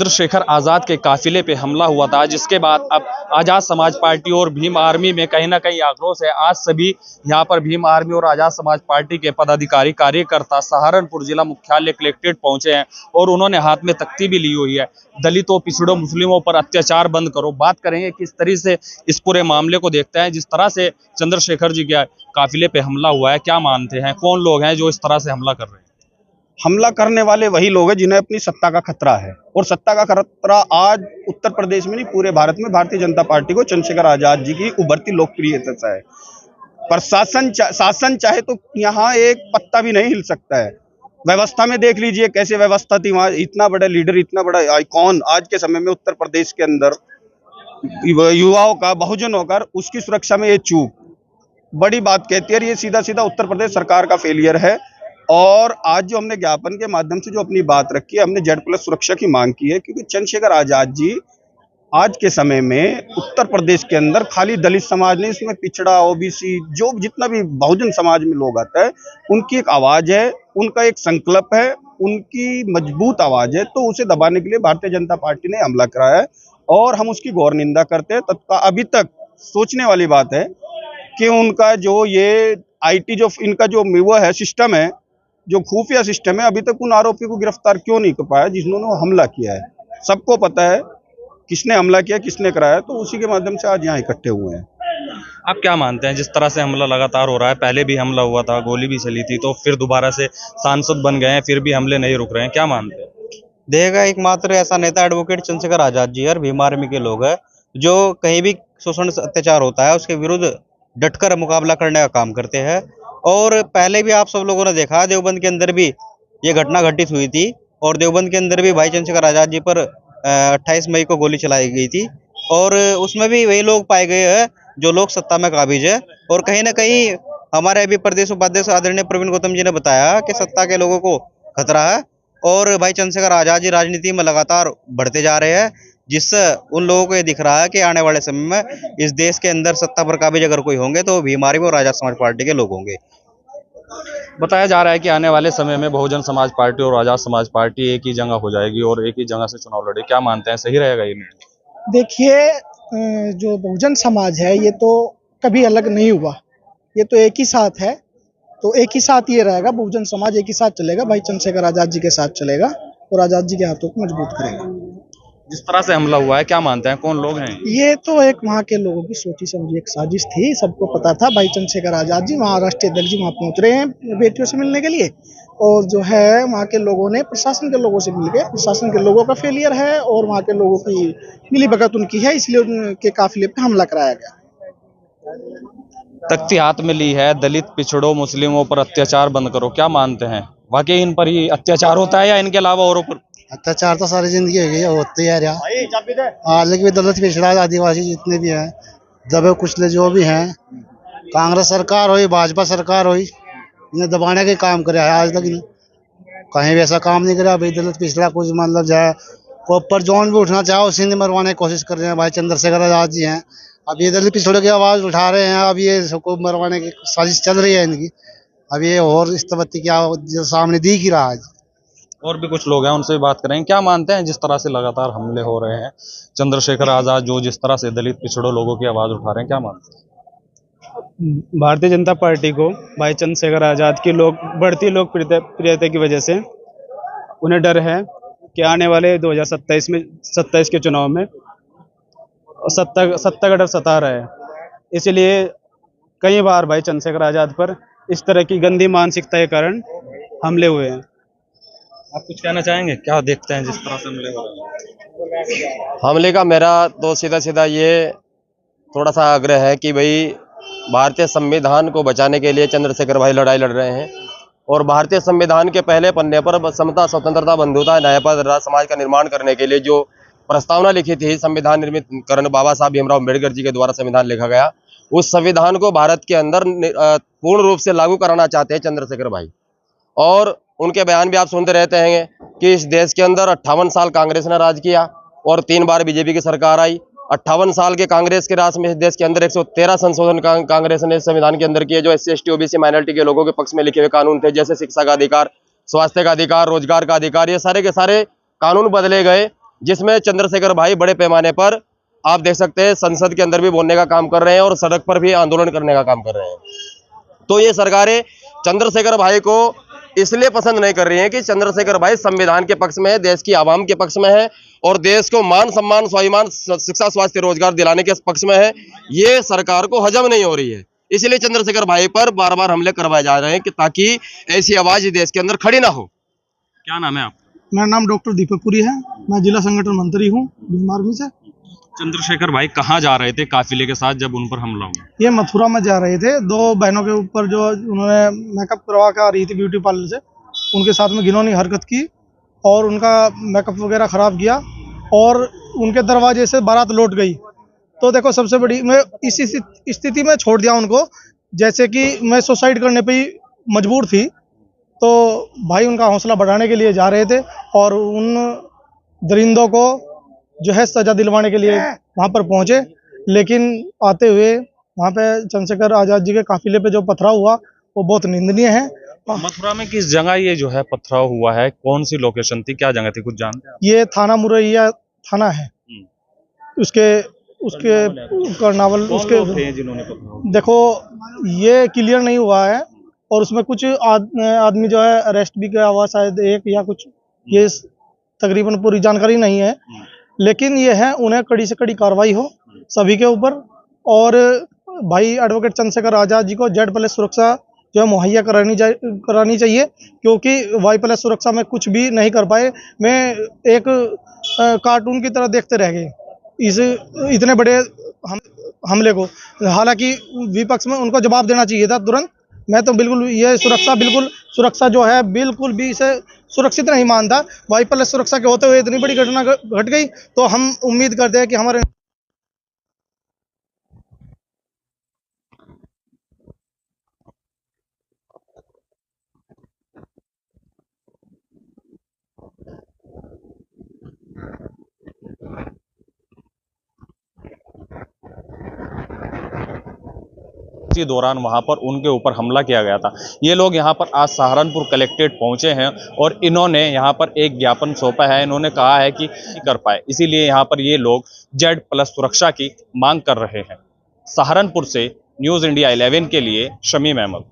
चंद्रशेखर आजाद के काफिले पे हमला हुआ था, जिसके बाद अब आजाद समाज पार्टी और भीम आर्मी में कहीं ना कहीं आक्रोश है। आज सभी यहाँ पर भीम आर्मी और आजाद समाज पार्टी के पदाधिकारी कार्यकर्ता सहारनपुर जिला मुख्यालय कलेक्ट्रेट पहुंचे हैं और उन्होंने हाथ में तख्ती भी ली हुई है। दलितों, पिछड़ों, मुस्लिमों पर अत्याचार बंद करो। बात करेंगे किस तरह से इस पूरे मामले को देखते हैं, जिस तरह से चंद्रशेखर जी के काफिले पे हमला हुआ है, क्या मानते हैं, कौन लोग हैं जो इस तरह से हमला कर रहे हैं? हमला करने वाले वही लोग हैं जिन्हें अपनी सत्ता का खतरा है, और सत्ता का खतरा आज उत्तर प्रदेश में नहीं पूरे भारत में भारतीय जनता पार्टी को चंद्रशेखर आजाद जी की उभरती लोकप्रियता से है। शासन चाहे तो यहाँ एक पत्ता भी नहीं हिल सकता है। व्यवस्था में देख लीजिए कैसे व्यवस्था थी वहाँ। इतना बड़ा लीडर, इतना बड़ा आइकॉन आज के समय में उत्तर प्रदेश के अंदर युवाओं का बहुजन होकर उसकी सुरक्षा में ये चूक बड़ी बात कहती है। ये सीधा सीधा उत्तर प्रदेश सरकार का फेलियर है। और आज जो हमने ज्ञापन के माध्यम से जो अपनी बात रखी है, हमने Z+ सुरक्षा की मांग की है, क्योंकि चंद्रशेखर आजाद जी आज के समय में उत्तर प्रदेश के अंदर खाली दलित समाज नहीं, इसमें पिछड़ा, ओबीसी, जो जितना भी बहुजन समाज में लोग आता है, उनकी एक आवाज है, उनका एक संकल्प है, उनकी मजबूत आवाज है। तो उसे दबाने के लिए भारतीय जनता पार्टी ने हमला कराया है और हम उसकी घोर निंदा करते हैं। तत्काल अभी तक सोचने वाली बात है कि उनका जो ये IT जो इनका जो वो है सिस्टम है, जो खुफिया सिस्टम है, अभी तक उन आरोपी को गिरफ्तार क्यों नहीं कर पाया जिन्होंने हमला किया है। सबको पता है किसने हमला किया, किसने कराया, तो उसी के माध्यम से आज यहाँ इकट्ठे हुए हैं। आप क्या मानते हैं, जिस तरह से हमला लगातार हो रहा है, पहले भी हमला हुआ था, गोली भी चली थी, तो फिर दोबारा से सांसद बन गए हैं, फिर भी हमले नहीं रुक रहे हैं, क्या मानते हैं? देगा एकमात्र ऐसा नेता एडवोकेट चंद्रशेखर आजाद जी और भीम आर्मी के लोग हैं, जो कहीं भी शोषण अत्याचार होता है उसके विरुद्ध डटकर मुकाबला करने का काम करते हैं। और पहले भी आप सब लोगों ने देखा, देवबंद के अंदर भी ये घटना घटित हुई थी और देवबंद के अंदर भी भाई चंद्रशेखर आजाद जी पर 28 मई को गोली चलाई गई थी, और उसमें भी वही लोग पाए गए हैं जो लोग सत्ता में काबिज है। और कहीं ना कहीं हमारे अभी प्रदेश उपाध्यक्ष आदरणीय प्रवीण गौतम जी ने बताया कि सत्ता के लोगों को खतरा है, और भाई चंद्रशेखर आजाद जी राजनीति में लगातार बढ़ते जा रहे हैं, जिससे उन लोगों को ये दिख रहा है कि आने वाले समय में इस देश के अंदर सत्ता पर काबिज अगर कोई होंगे तो भीम आर्मी और आजाद समाज पार्टी के लोग होंगे। बताया जा रहा है कि आने वाले समय में बहुजन समाज पार्टी और आजाद समाज पार्टी एक ही जगह हो जाएगी और एक ही जगह से चुनाव लड़े, क्या मानते हैं, सही रहेगा ये? देखिए, जो बहुजन समाज है ये तो कभी अलग नहीं हुआ, ये तो एक ही साथ है। तो एक ही साथ ये रहेगा, बहुजन समाज एक ही साथ चलेगा, भाई चंद्रशेखर आजाद जी के साथ चलेगा और आजाद जी के हाथों को मजबूत करेगा। जिस तरह से हमला हुआ है, क्या मानते हैं, कौन लोग हैं? ये तो एक वहाँ के लोगों की सोची समझी एक साजिश थी। सबको पता था भाई चंद्रशेखर आजाद जी वहाँ राष्ट्रीय अध्यक्ष जी वहाँ पहुँच रहे हैं बेटियों से मिलने के लिए, और जो है वहाँ के लोगों ने प्रशासन के लोगों से मिलकर, प्रशासन के लोगों का फेलियर है और वहाँ के लोगों की मिलीभगत उनकी है, इसलिए उनके काफिले पे हमला कराया गया। तख्ती हाथ में ली है, दलित, पिछड़ों, मुस्लिमों पर अत्याचार बंद करो, क्या मानते हैं, वाकई इन पर ही अत्याचार होता है या इनके अलावा औरों पर? अत्याचार तो सारी जिंदगी हो गई होती है यार। लेकिन दलित, पिछड़ा, आदिवासी जितने भी हैं, दबे कुचले जो भी हैं, कांग्रेस सरकार हुई, भाजपा सरकार हुई, इन्हें दबाने के काम करे है। आज तक कहीं भी ऐसा काम नहीं करा। भाई दलित, पिछड़ा कुछ मतलब जो है ऊपर जोन भी उठना चाहे उसी ने मरवाने की कोशिश कर रहे हैं। भाई चंद्रशेखर आजाद जी हैं, अब ये दलित पिछड़ों की आवाज़ उठा रहे हैं। अब ये सबको मरवाने की साजिश चल रही है इनकी। अब ये और इस तबत्ती क्या सामने दिख ही रहा है। और भी कुछ लोग हैं, उनसे भी बात करेंगे। क्या मानते हैं, जिस तरह से लगातार हमले हो रहे हैं, चंद्रशेखर आजाद जो जिस तरह से दलित, पिछड़ों लोगों की आवाज़ उठा रहे हैं, क्या मानते हैं? भारतीय जनता पार्टी को भाई चंद्रशेखर आजाद की बढ़ती लोकप्रियता की वजह से उन्हें डर है कि आने वाले 2027 के चुनाव में सत्ता का डर सता रहा है। इसलिए कई बार भाई चंद्रशेखर आजाद पर इस तरह की गंदी मानसिकता के कारण हमले हुए हैं। आप कुछ कहना चाहेंगे, क्या देखते हैं जिस तरह से हमले हो रहे हैं? हमले का मेरा तो सीधा सीधा ये थोड़ा सा आग्रह है कि भाई भारतीय संविधान को बचाने के लिए चंद्रशेखर भाई लड़ाई लड़ रहे हैं, और भारतीय संविधान के पहले पन्ने पर समता, स्वतंत्रता, बंधुता, न्यायपद समाज का निर्माण करने के लिए जो प्रस्तावना लिखी थी, संविधान निर्मित करण बाबा साहब भीमराव अम्बेडकर जी के द्वारा संविधान लिखा गया, उस संविधान को भारत के अंदर पूर्ण रूप से लागू कराना चाहते हैं चंद्रशेखर भाई। और उनके बयान भी आप सुनते रहते हैं कि इस देश के अंदर 58 साल कांग्रेस ने राज किया और 3 बार बीजेपी की सरकार आई। 58 साल के कांग्रेस के राज में इस देश के अंदर 113 संशोधन कांग्रेस ने संविधान के अंदर किए, जो SC, ST, OBC माइनॉरिटी के लोगों के पक्ष में लिखे हुए कानून थे, जैसे शिक्षा का अधिकार, स्वास्थ्य का अधिकार, रोजगार का अधिकार। ये सारे के सारे कानून बदले गए जिसमें चंद्रशेखर भाई बड़े पैमाने पर आप देख सकते हैं संसद के अंदर भी बोलने का काम कर रहे हैं और सड़क पर भी आंदोलन करने का काम कर रहे हैं। तो ये सरकारें चंद्रशेखर भाई को इसलिए पसंद नहीं कर रही हैं कि चंद्रशेखर भाई संविधान के पक्ष में है, देश की आवाम के पक्ष में है और देश को मान सम्मान स्वाभिमान शिक्षा स्वास्थ्य रोजगार दिलाने के पक्ष में है। ये सरकार को हजम नहीं हो रही है, इसलिए चंद्रशेखर भाई पर बार बार हमले करवाए जा रहे हैं कि ताकि ऐसी आवाज देश के अंदर खड़ी ना हो। क्या नाम है आप? मेरा नाम डॉक्टर दीपक पुरी है, मैं जिला संगठन मंत्री हूँ भीम आर्मी से। चंद्रशेखर भाई कहाँ जा रहे थे काफिले के साथ जब उन पर हमला हुआ? ये मथुरा में जा रहे थे, दो बहनों के ऊपर जो उन्होंने मेकअप करवा के आ रही थी ब्यूटी पार्लर से, उनके साथ में घिनौनी हरकत की और उनका मेकअप वगैरह ख़राब किया और उनके दरवाजे से बारात लौट गई। तो देखो सबसे बड़ी, मैं इसी स्थिति में छोड़ दिया उनको, जैसे कि मैं सुसाइड करने पे ही मजबूर थी। तो भाई उनका हौसला बढ़ाने के लिए जा रहे थे और उन दरिंदों को जो है सजा दिलवाने के लिए वहाँ पर पहुँचे, लेकिन आते हुए वहाँ पे चंद्रशेखर आज़ाद जी के काफिले पे जो पथराव हुआ वो बहुत निंदनीय है। मथुरा में किस जगह ये जो है पथराव हुआ है, कौन सी लोकेशन थी, क्या जगह थी, कुछ जानते हैं आप? ये थाना मुरैया थाना है, उसके कर्नावल उसके जिन्होंने पथराव? देखो ये क्लियर नहीं हुआ है और उसमें कुछ आदमी जो है अरेस्ट भी किया हुआ शायद एक या कुछ, ये तकरीबन पूरी जानकारी नहीं है, लेकिन ये है उन्हें कड़ी से कड़ी कार्रवाई हो सभी के ऊपर। और भाई एडवोकेट चंद्रशेखर आज़ाद जी को Z+ सुरक्षा जो है मुहैया करानी चाहिए, क्योंकि Y+ सुरक्षा में कुछ भी नहीं कर पाए। मैं एक कार्टून की तरह देखते रह गए इस इतने बड़े हमले को। हालांकि विपक्ष में उनको जवाब देना चाहिए था तुरंत। मैं तो बिल्कुल ये सुरक्षा जो है बिल्कुल भी इसे सुरक्षित नहीं मानता। Y+ सुरक्षा के होते हुए इतनी बड़ी घटना घट गई, तो हम उम्मीद करते हैं कि हमारे इसी दौरान वहां पर उनके ऊपर हमला किया गया था। ये लोग यहाँ पर आज सहारनपुर कलेक्ट्रेट पहुंचे हैं और इन्होंने यहाँ पर एक ज्ञापन सौंपा है। इन्होंने कहा है कि कर पाए, इसीलिए यहाँ पर ये लोग Z+ सुरक्षा की मांग कर रहे हैं। सहारनपुर से न्यूज़ इंडिया 11 के लिए शमीम अहमद।